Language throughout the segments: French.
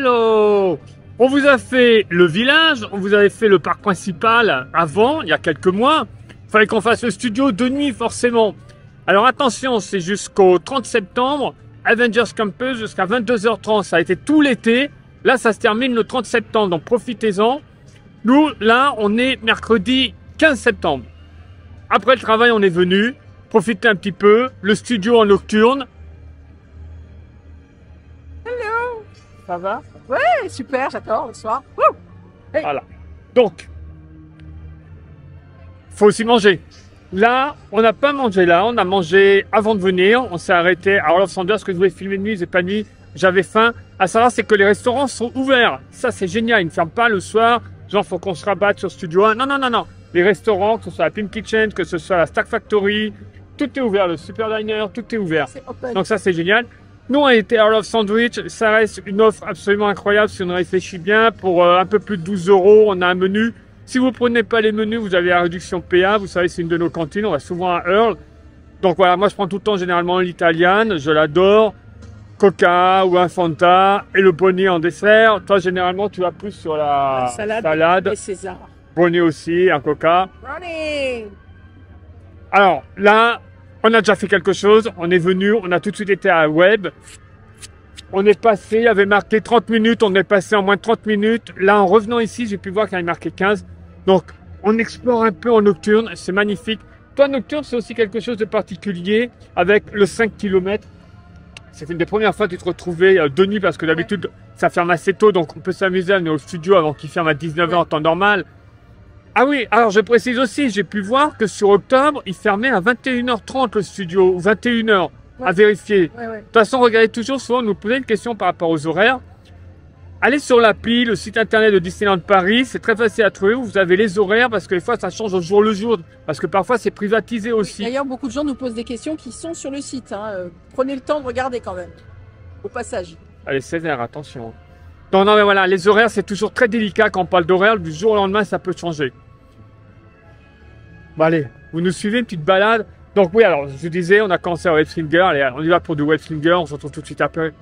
Hello! On vous a fait le village, on vous avait fait le parc principal avant, il y a quelques mois. Il fallait qu'on fasse le studio de nuit forcément. Alors attention, c'est jusqu'au 30 septembre, Avengers Campus jusqu'à 22h30. Ça a été tout l'été. Là, ça se termine le 30 septembre, donc profitez-en. Nous, là, on est mercredi 15 septembre. Après le travail, on est venu. Profitez un petit peu. Le studio en nocturne. Hello. Ça va? Ouais, super, j'adore le soir. Wouh. Hey. Voilà. Donc, faut aussi manger. Là, on n'a pas mangé là, on a mangé avant de venir. On s'est arrêté à Orloff Sanders, que je voulais filmer de nuit, j'ai pas nuit, j'avais faim. À savoir, c'est que les restaurants sont ouverts. Ça, c'est génial, ils ne ferment pas le soir. Genre, faut qu'on se rabatte sur Studio 1. Non, non, non, non. Les restaurants, que ce soit la Pim Kitchen, que ce soit la Stark Factory, tout est ouvert. Le Super Diner, tout est ouvert. Donc ça, c'est génial. Nous, on a été à Orloff Sandwich. Ça reste une offre absolument incroyable si on réfléchit bien. Pour un peu plus de 12 €, on a un menu. Si vous prenez pas les menus, vous avez la réduction PA. Vous savez, c'est une de nos cantines. On va souvent à Earl. Donc voilà, moi, je prends tout le temps généralement l'italienne. Je l'adore. Coca ou un Fanta et le bonnet en dessert. Toi, généralement, tu vas plus sur la salade. Et César. Bonnet aussi, un Coca. Running. Alors là, on a déjà fait quelque chose. On est venu, on a tout de suite été à Web. On est passé, il y avait marqué 30 minutes. On est passé en moins de 30 minutes. Là, en revenant ici, j'ai pu voir qu'il y avait marqué 15. Donc, on explore un peu en nocturne. C'est magnifique. Toi, nocturne, c'est aussi quelque chose de particulier avec le 5 km. C'était une des premières fois que tu te retrouvais de nuit parce que d'habitude, ça ferme assez tôt. Donc, on peut s'amuser à venir au studio avant qu'il ferme à 19h en temps normal. Ah oui, alors je précise aussi, j'ai pu voir que sur octobre, il fermait à 21h30 le studio, ou 21h, à vérifier. De toute façon, regardez toujours, souvent, nous poser une question par rapport aux horaires. Allez sur l'appli, le site internet de Disneyland Paris, c'est très facile à trouver, vous avez les horaires, parce que des fois, ça change au jour le jour, parce que parfois, c'est privatisé aussi. D'ailleurs, beaucoup de gens nous posent des questions qui sont sur le site. Hein. Prenez le temps de regarder quand même, au passage. Allez, sévère, attention. Non, non, mais voilà, les horaires, c'est toujours très délicat quand on parle d'horaire, du jour au lendemain, ça peut changer. Bon, allez, vous nous suivez, une petite balade. Donc oui, alors, je vous disais, on a commencé à Webslinger, allez, on y va pour du Webslinger, on se retrouve tout de suite après.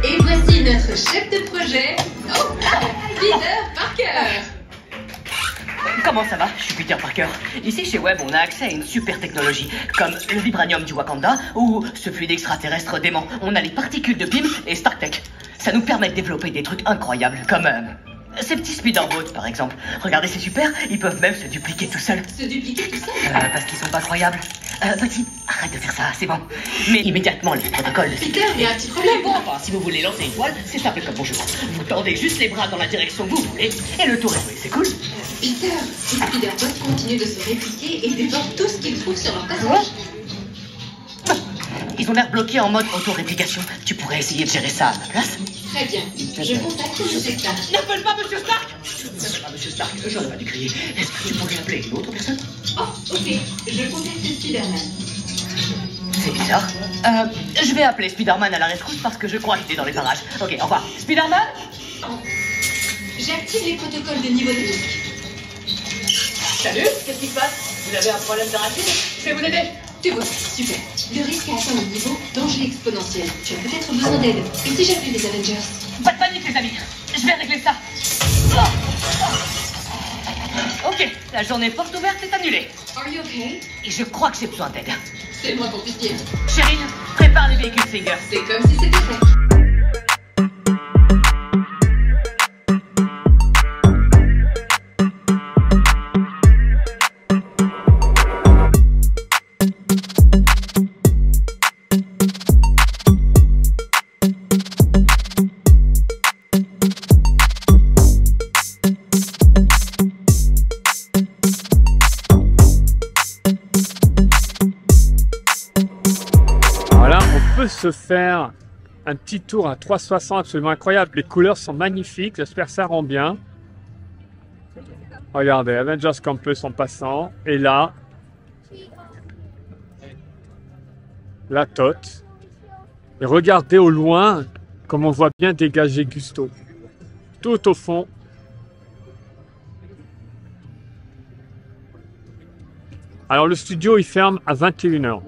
Et voici notre chef de projet, Peter Parker. Comment ça va? Je suis Peter Parker. Ici chez Web, on a accès à une super technologie, comme le vibranium du Wakanda ou ce fluide extraterrestre dément. On a les particules de Pym et StarkTech. Ça nous permet de développer des trucs incroyables, comme ces petits speederboats par exemple. Regardez, c'est super, ils peuvent même se dupliquer tout seuls. Se dupliquer tout seul? Parce qu'ils sont pas croyables. Petit, arrête de faire ça, c'est bon. Mais immédiatement, les protocoles... Peter, il y a un petit problème. Bon, enfin, si vous voulez lancer une voile, c'est simple comme bonjour. Vous tendez juste les bras dans la direction que vous voulez, et le tour est joué, c'est cool. Peter, ces speederboats continuent de se répliquer et dévorent tout ce qu'ils trouvent sur leur passage. Ils ont l'air bloqués en mode auto-réplication. Tu pourrais essayer de gérer ça à ma place? Très bien. Je contacte M. Stark. N'appelle pas Monsieur Stark! N'appelle pas Monsieur Stark, j'aurais pas dû crier. Est-ce que tu pourrais appeler une autre personne? Oh, ok. Je contacte Spider-Man. C'est bizarre. Je vais appeler Spider-Man à la rescousse parce que je crois qu'il est dans les parages. Ok, au revoir. Spider-Man? J'active les protocoles de niveau de risque. Salut, qu'est-ce qui se passe? Vous avez un problème de racine? Je vais vous aider. Tu vois, super. Le risque a atteint le niveau danger exponentiel. Tu as peut-être besoin d'aide. Et si j'appelle les Avengers? Pas de panique, les amis. Je vais régler ça. Ok, la journée porte ouverte est annulée. Are you okay? Et je crois que j'ai besoin d'aide. C'est le moins qu'on puisse dire. Chérie, prépare les véhicules Singer. C'est comme si c'était fait. Se faire un petit tour à 360 absolument incroyable. Les couleurs sont magnifiques, j'espère que ça rend bien. Regardez, Avengers Campus en passant, et là, la tote. Et regardez au loin, comme on voit bien dégager Gusto. Tout au fond. Alors le studio il ferme à 21h.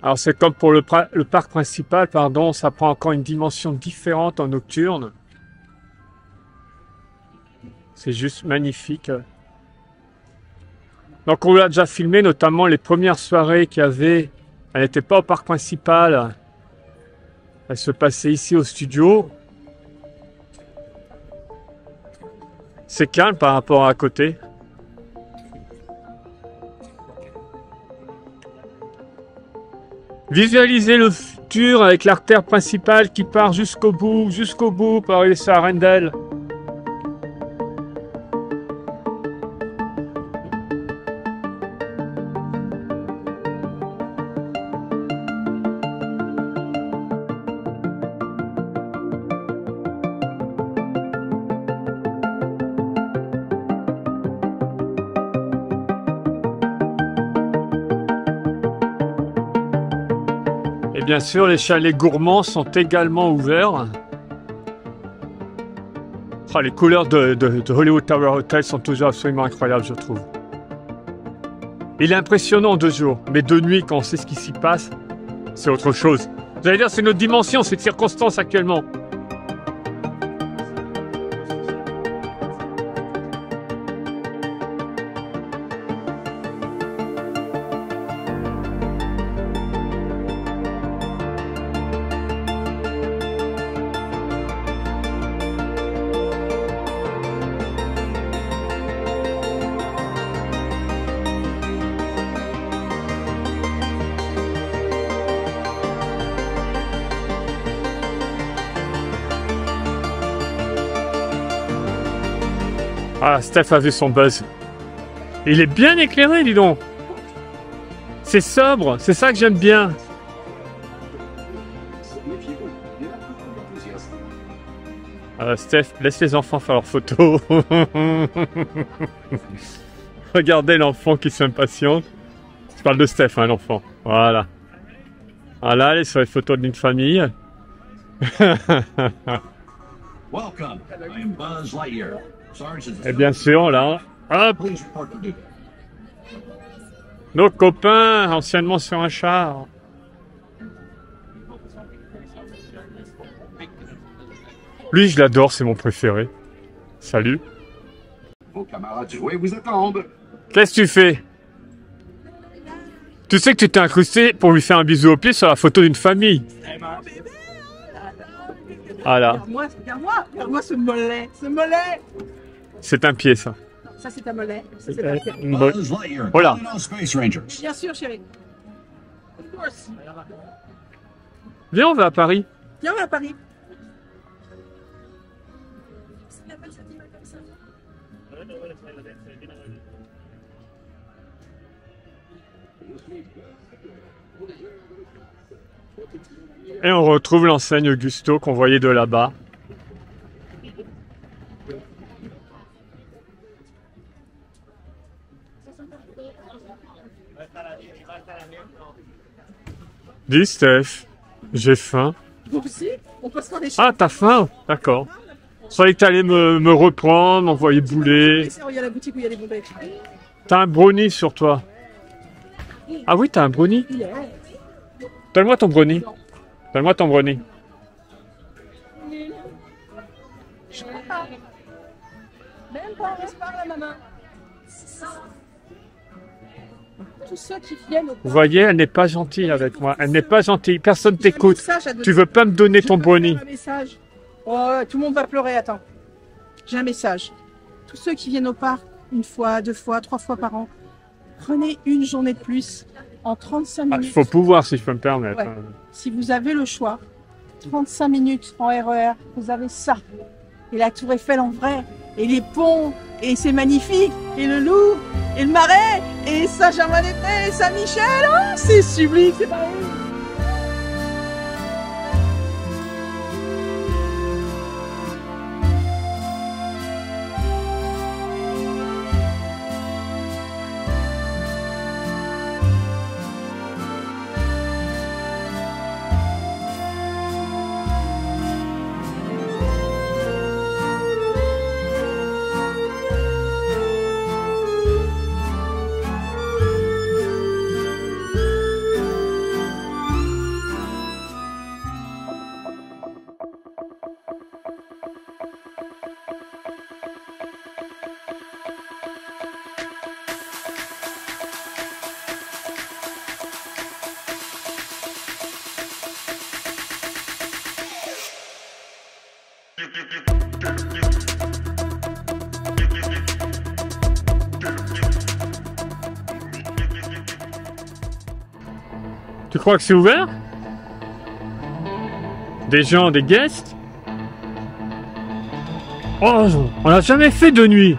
Alors c'est comme pour le parc principal, pardon, ça prend encore une dimension différente en nocturne. C'est juste magnifique. Donc on l'a déjà filmé, notamment les premières soirées qu'il y avait. Elle n'était pas au parc principal. Elle se passait ici au studio. C'est calme par rapport à côté. Visualisez le futur avec l'artère principale qui part jusqu'au bout, pour arriver à Arendelle. Et bien sûr, les chalets gourmands sont également ouverts. Ah, les couleurs de Hollywood Tower Hotel sont toujours absolument incroyables, je trouve. Il est impressionnant de jour, mais de nuit, quand on sait ce qui s'y passe, c'est autre chose. Vous allez dire, c'est notre dimension, cette circonstance actuellement. Ah, Steph a vu son buzz. Il est bien éclairé, dis donc. C'est sobre, c'est ça que j'aime bien. Steph, laisse les enfants faire leurs photos. Regardez l'enfant qui s'impatiente. Je parle de Steph, hein, l'enfant. Voilà. Voilà, elle est sur les photos d'une famille. Welcome. I am Buzz Lightyear. Et bien sûr, là, hop, nos copains, anciennement sur un char. Lui, je l'adore, c'est mon préféré. Salut. Vos camarades jouets vous attendent. Qu'est-ce que tu fais? Tu sais que tu t'es incrusté pour lui faire un bisou au pied sur la photo d'une famille. Voilà. Regarde-moi ce mollet, C'est un pied, ça. Ça, c'est un mollet. Ça, c'est un pied. Buzz Lightyear. Voilà. calling all Space Rangers. Bien sûr, chérie. Of course. Viens, on va à Paris. Viens, on va à Paris. Et on retrouve l'enseigne Gusto qu'on voyait de là-bas. Dis Steph, j'ai faim. Vous aussi? On passe par les Ah, t'as faim? D'accord. Je croyais que t'allais me reprendre, m'envoyer bouler. Il y a la boutique où il y a les bonbons. T'as un brownie sur toi. Ah oui, t'as un brownie? Donne-moi ton brownie. Donne-moi ton brownie. Même pas, laisse pas la maman. Tous ceux qui viennent au Vous voyez, elle n'est pas gentille avec moi. Elle n'est pas gentille. Personne t'écoute. Tu veux pas me donner ton brownie. J'ai un message. Oh, tout le monde va pleurer, attends. J'ai un message. Tous ceux qui viennent au parc, une fois, 2 fois, 3 fois par an, prenez une journée de plus en 35 Il minutes. faut pouvoir, si je peux me permettre. Ouais. Si vous avez le choix, 35 minutes en RER, vous avez ça. Et la Tour Eiffel en vrai, et les ponts, et c'est magnifique, et le Louvre, et le Marais, et Saint-Germain-des-Prés, et Saint-Michel, oh, c'est sublime, c'est pareil. Tu crois que c'est ouvert? Des gens, des guests? Oh, on n'a jamais fait de nuit.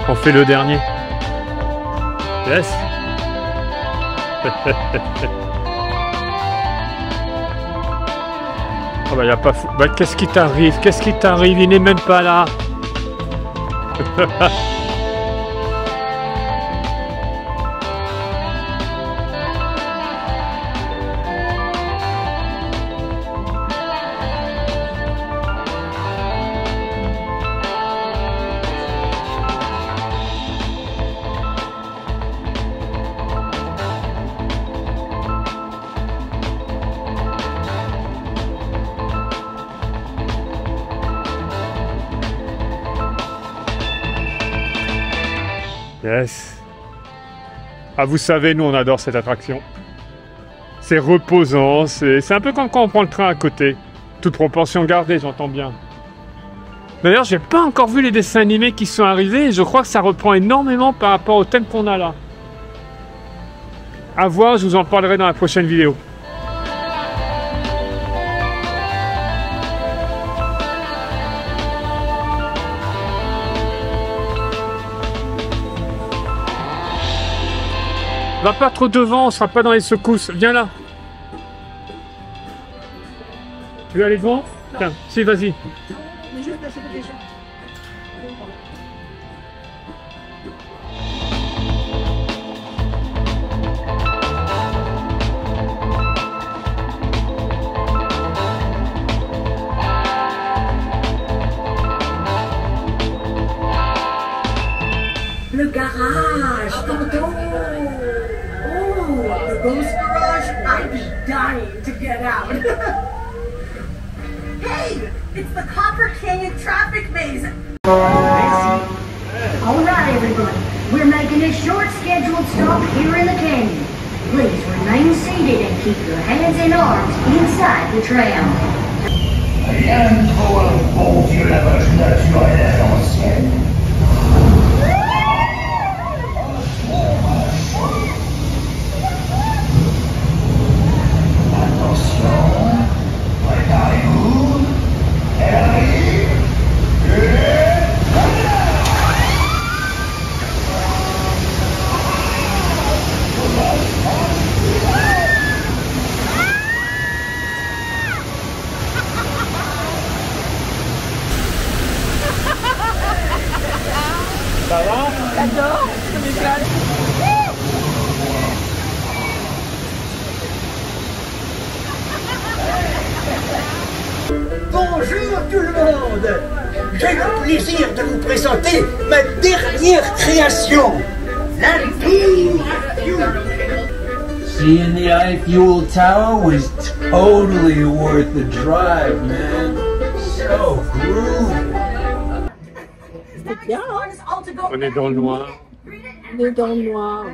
On fait le dernier. Yes. Oh bah y a pas fou. Bah qu'est-ce qui t'arrive? Qu'est-ce qui t'arrive? Il n'est même pas là. Yes. Ah, vous savez, nous on adore cette attraction. C'est reposant, c'est un peu comme quand on prend le train à côté. Toute proportion gardée, j'entends bien. D'ailleurs, j'ai pas encore vu les dessins animés qui sont arrivés et je crois que ça reprend énormément par rapport au thème qu'on a là. À voir, je vous en parlerai dans la prochaine vidéo. Va pas trop devant, on sera pas dans les secousses. Viens là. Tu veux aller devant? Tiens, si, vas-y. Le garage, tonton. Oh, the ghost garage. I'd be dying to get out. Hey, it's the Copper Canyon traffic maze. All right, everybody. We're making a short scheduled stop here in the canyon. Please remain seated and keep your hands and arms inside the tram. Rien de trop bon Dieu la vache naturelle à l'ancienne. Attention, préparez-vous, elle arrive, et Ça va? J'adore, je m'éclate. Bonjour tout le monde. J'ai le plaisir de vous présenter ma dernière création, la iFuel. seeing the iFuel Tower was totally worth the drive, man. So groovy. C'est bien, hein? On est dans le noir. On est dans le noir.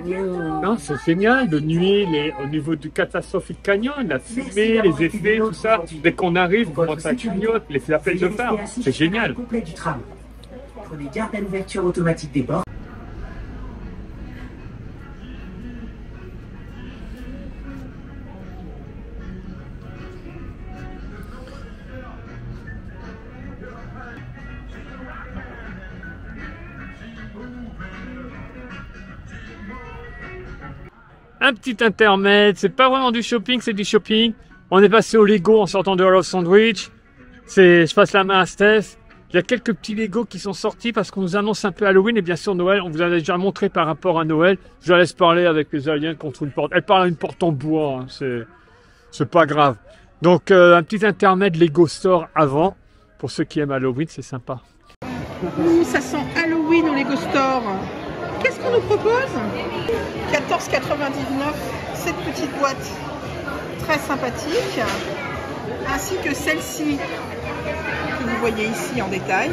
Non, c'est génial, de nuit, au niveau du Catastrophic Canyon, la fumée, les effets, tout ça. Dès qu'on arrive, comment ça clignote, les appels de phare, c'est génial. Complet du tram. Prenez garde à l'ouverture automatique des portes. Un petit intermède, c'est pas vraiment du shopping, c'est du shopping. On est passé au Lego en sortant de Hall of Sandwich. Je passe la main à Steph. Il y a quelques petits Lego qui sont sortis parce qu'on nous annonce un peu Halloween et bien sûr Noël. On vous en a déjà montré par rapport à Noël. Je la laisse parler avec les aliens contre une porte. Elle parle à une porte en bois, hein. C'est pas grave. Donc un petit intermède Lego Store avant. Pour ceux qui aiment Halloween, c'est sympa. Ça sent Halloween au Lego Store. qu'est-ce qu'on nous propose? 14,99 cette petite boîte très sympathique, ainsi que celle-ci que vous voyez ici en détail.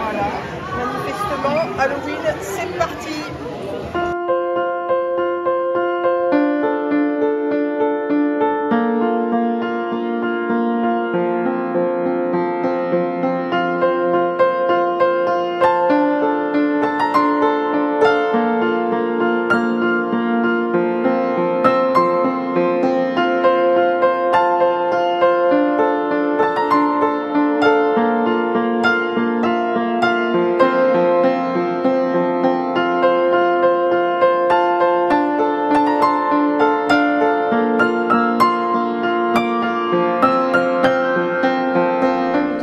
Voilà, manifestement Halloween, c'est parti.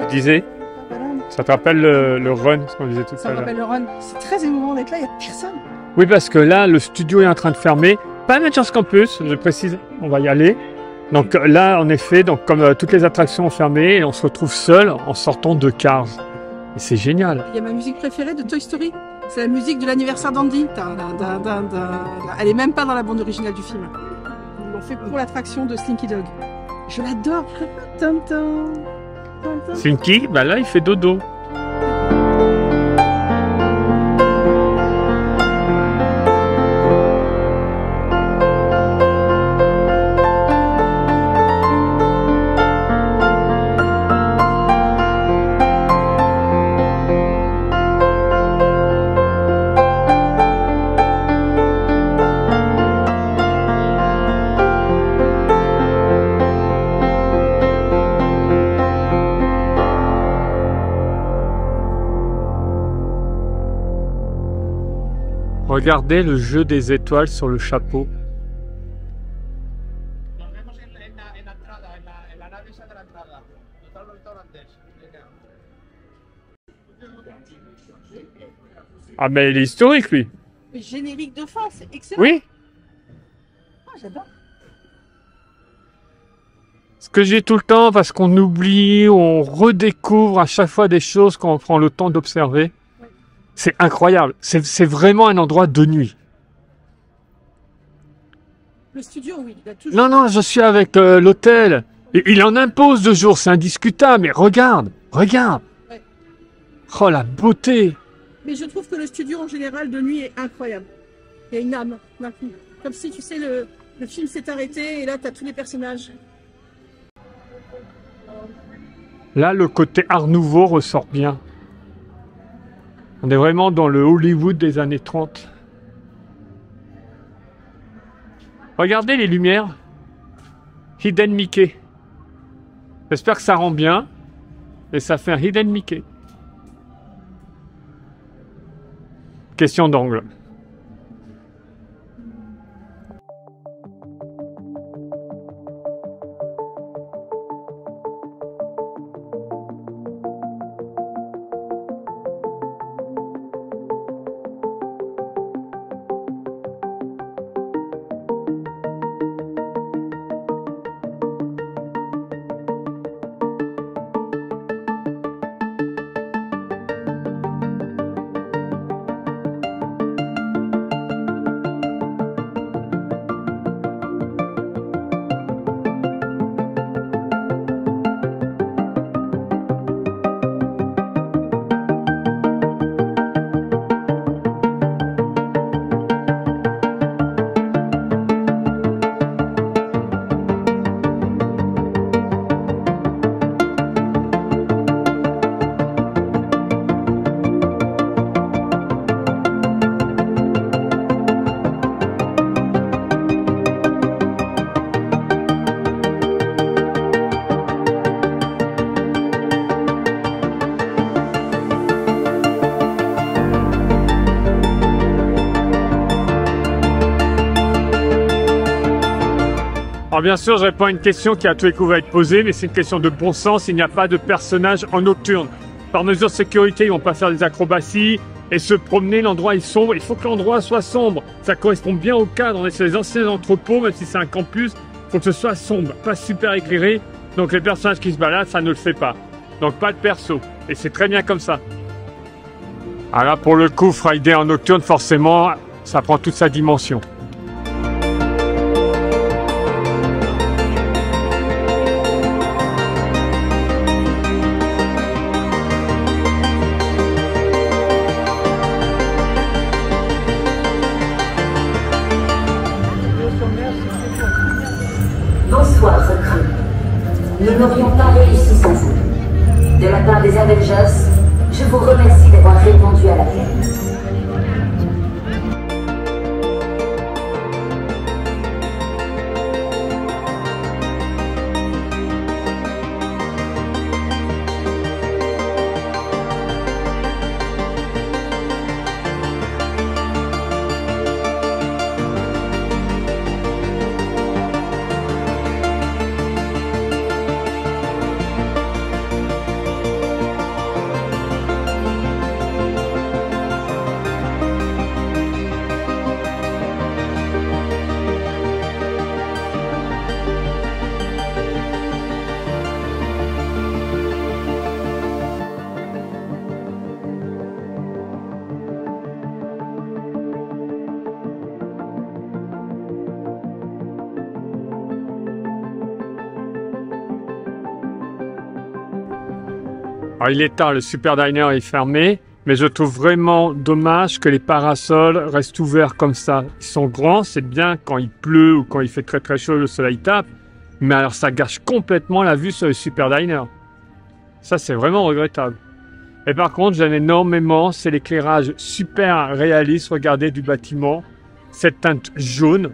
Disais, ça te rappelle le run, ce qu'on disait tout à l'heure? Ça me rappelle le run. C'est très émouvant d'être là, il n'y a personne. Oui, parce que là, le studio est en train de fermer. Pas Avengers Campus, je précise, on va y aller. Donc là, en effet, donc, comme toutes les attractions ont fermé, on se retrouve seul en sortant de Cars. Et c'est génial. Il y a ma musique préférée de Toy Story. C'est la musique de l'anniversaire d'Andy. Elle est même pas dans la bande originale du film. Ils l'ont fait pour l'attraction de Slinky Dog. Je l'adore. Slinky, bah là, il fait dodo. Regardez le jeu des étoiles sur le chapeau. Ah mais il est historique lui. Le générique de fin, c'est excellent. Oui. Ah, j'adore. Ce que j'ai tout le temps parce qu'on oublie, on redécouvre à chaque fois des choses quand on prend le temps d'observer. C'est incroyable. C'est vraiment un endroit de nuit. Le studio, oui. Il a toujours... Non, non, je suis avec l'hôtel. Il en impose 2 jours, c'est indiscutable. Mais regarde, regarde. Ouais. Oh, la beauté. Mais je trouve que le studio, en général, de nuit est incroyable. Il y a une âme, d'un coup. Comme si, tu sais, le film s'est arrêté et là, tu as tous les personnages. Là, le côté Art Nouveau ressort bien. On est vraiment dans le Hollywood des années 30. Regardez les lumières. Hidden Mickey. J'espère que ça rend bien. Et ça fait un Hidden Mickey. Question d'angle. Alors bien sûr, je réponds à une question qui à tous les coups va être posée, mais c'est une question de bon sens. Il n'y a pas de personnage en nocturne. Par mesure de sécurité, ils vont pas faire des acrobaties et se promener. L'endroit est sombre. Il faut que l'endroit soit sombre. Ça correspond bien au cadre. On est sur les anciens entrepôts, même si c'est un campus. Il faut que ce soit sombre, pas super éclairé. Donc les personnages qui se baladent, ça ne le fait pas. Donc pas de perso. Et c'est très bien comme ça. Ah là, pour le coup, Friday en nocturne, forcément, ça prend toute sa dimension. Bonsoir, recrues. Nous n'aurions pas réussi sans vous. De la part des Avengers, je vous remercie d'avoir répondu à l'appel. Alors, il est tard, le Super Diner est fermé, mais je trouve vraiment dommage que les parasols restent ouverts comme ça. Ils sont grands, c'est bien quand il pleut ou quand il fait très très chaud, le soleil tape, mais alors ça gâche complètement la vue sur le Super Diner. Ça, c'est vraiment regrettable. Et par contre, j'aime énormément, c'est l'éclairage super réaliste, regardez, du bâtiment. Cette teinte jaune,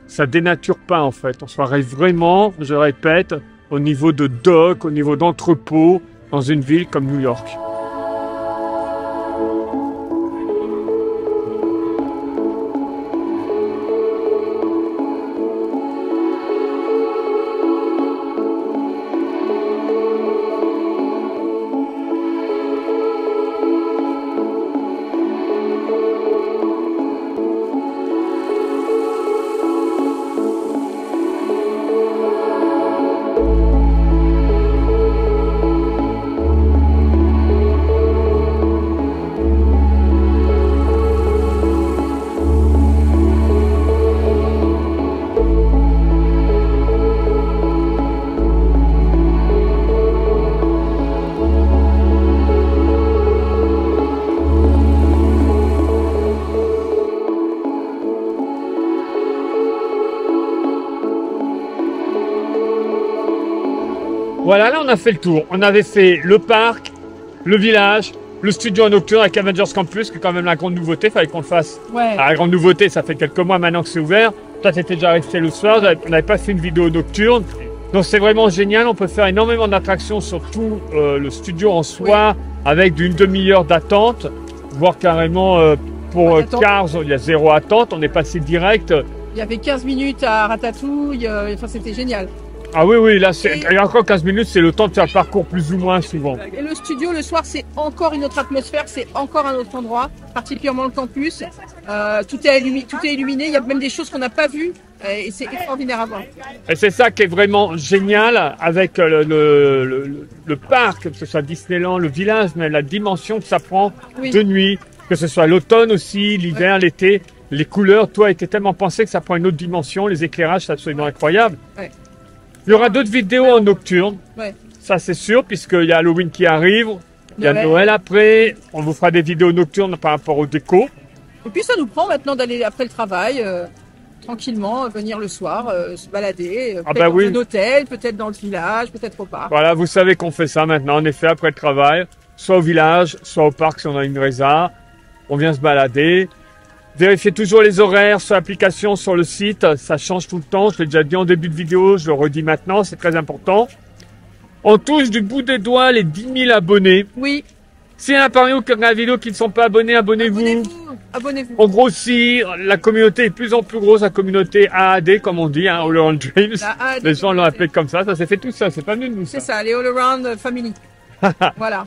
ça dénature pas en fait. On se croirait vraiment, je répète, au niveau de dock, au niveau d'entrepôt, dans une ville comme New York. Voilà, là on a fait le tour. On avait fait le parc, le village, le studio nocturne avec Avengers Campus, qui est quand même la grande nouveauté, fallait qu'on le fasse. Ouais. La grande nouveauté, ça fait quelques mois maintenant que c'est ouvert. Toi, t'étais déjà resté le soir, on n'avait pas fait une vidéo nocturne. Donc c'est vraiment génial, on peut faire énormément d'attractions sur tout le studio en soi, avec d'une demi-heure d'attente, voire carrément pour Cars, il y a 0 attente, on est passé direct. Il y avait 15 minutes à Ratatouille, enfin c'était génial. Ah oui, oui, là, il y a encore 15 minutes, c'est le temps de faire le parcours plus ou moins souvent. Et le studio, le soir, c'est encore une autre atmosphère, c'est encore un autre endroit, particulièrement le campus. Tout est illuminé, il y a même des choses qu'on n'a pas vues, et c'est extraordinaire à voir. Et c'est ça qui est vraiment génial avec le parc, que ce soit Disneyland, le village, mais la dimension que ça prend de nuit, que ce soit l'automne aussi, l'hiver, l'été, les couleurs, tout a été tellement pensé que ça prend une autre dimension, les éclairages, c'est absolument incroyable. Ouais. Il y aura d'autres vidéos en nocturne, Ouais. ça c'est sûr, puisqu'il y a Halloween qui arrive, il y a Noël après, on vous fera des vidéos nocturnes par rapport aux décos. Et puis ça nous prend maintenant d'aller après le travail, tranquillement, venir le soir, se balader, peut-être dans un hôtel, peut-être dans le village, peut-être au parc. Voilà, vous savez qu'on fait ça maintenant, en effet, après le travail, soit au village, soit au parc si on a une résa, on vient se balader. Vérifiez toujours les horaires sur l'application, sur le site, ça change tout le temps, je l'ai déjà dit en début de vidéo, je le redis maintenant, c'est très important. On touche du bout des doigts les 10 000 abonnés. Oui. S'il y en a parmi vous qui regardent la vidéo qui ne sont pas abonnés, abonnez-vous. Abonnez-vous. On grossit, la communauté est de plus en plus grosse, la communauté AAD comme on dit, hein, All Around Dreams. Les gens l'ont appelé comme ça s'est fait tout ça, c'est pas venu de nous. C'est ça, les All Around Family. Voilà.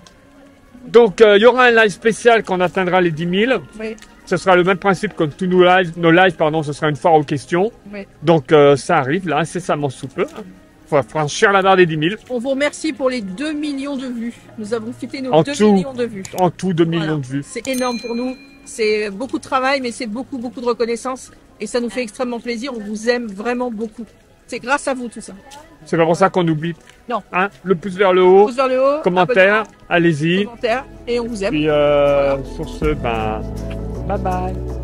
Donc il y aura un live spécial quand on atteindra les 10 000. Oui. Ce sera le même principe comme tous nos lives, ce sera une foire aux questions. Oui. Donc ça arrive là, incessamment sous peu. pour franchir la barre des 10 000. On vous remercie pour les 2 millions de vues. Nous avons fêté nos En 2 tout. millions de vues. En tout, 2 millions Voilà. de vues. C'est énorme pour nous. C'est beaucoup de travail, mais c'est beaucoup de reconnaissance. Et ça nous fait extrêmement plaisir. On vous aime vraiment beaucoup. C'est grâce à vous tout ça. C'est pas pour ça qu'on oublie. Non. Hein, le pouce vers le haut, Pouce vers le haut, commentaire, allez-y. commentaire, et on vous aime. Puis sur ce, ben, bye bye.